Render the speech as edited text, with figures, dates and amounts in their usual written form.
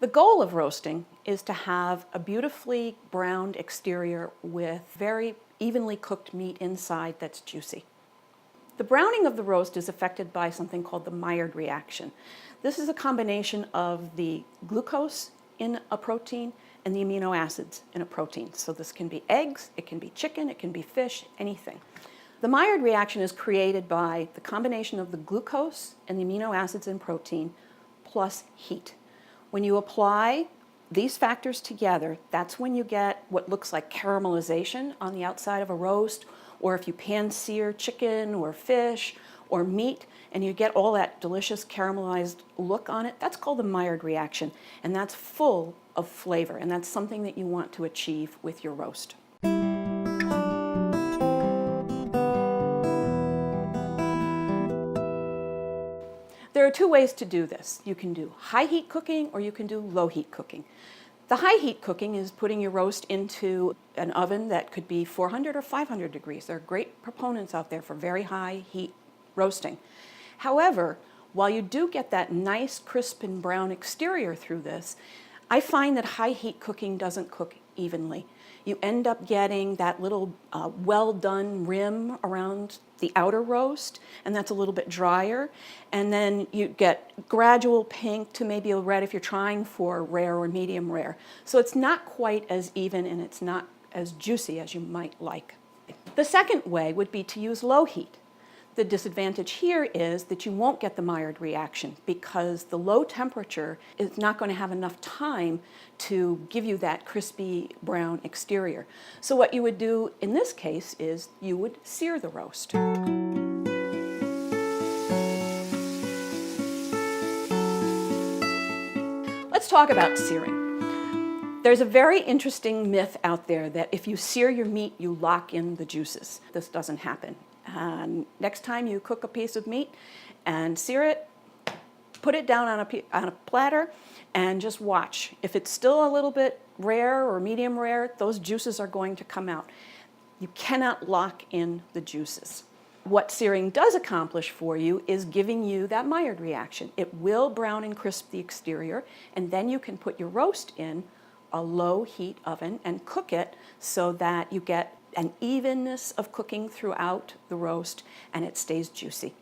The goal of roasting is to have a beautifully browned exterior with very evenly cooked meat inside that's juicy. The browning of the roast is affected by something called the Maillard reaction. This is a combination of the glucose in a protein and the amino acids in a protein. So this can be eggs, it can be chicken, it can be fish, anything. The Maillard reaction is created by the combination of the glucose and the amino acids in protein plus heat. When you apply these factors together, that's when you get what looks like caramelization on the outside of a roast, or if you pan-sear chicken or fish or meat, and you get all that delicious caramelized look on it, that's called the Maillard reaction, and that's full of flavor, and that's something that you want to achieve with your roast. There are two ways to do this. You can do high heat cooking or you can do low heat cooking. The high heat cooking is putting your roast into an oven that could be 400 or 500 degrees. There are great proponents out there for very high heat roasting. However, while you do get that nice crisp and brown exterior through this, I find that high heat cooking doesn't cook evenly. You end up getting that little well done rim around the outer roast, and that's a little bit drier. And then you get gradual pink to maybe a red if you're trying for rare or medium rare. So it's not quite as even and it's not as juicy as you might like. The second way would be to use low heat. The disadvantage here is that you won't get the Maillard reaction because the low temperature is not going to have enough time to give you that crispy brown exterior. So what you would do in this case is you would sear the roast. Let's talk about searing. There's a very interesting myth out there that if you sear your meat, you lock in the juices. This doesn't happen. Next time you cook a piece of meat and sear it, put it down on a platter and just watch. If it's still a little bit rare or medium rare, those juices are going to come out. You cannot lock in the juices. What searing does accomplish for you is giving you that Maillard reaction. It will brown and crisp the exterior, and then you can put your roast in a low heat oven and cook it so that you get an evenness of cooking throughout the roast and it stays juicy.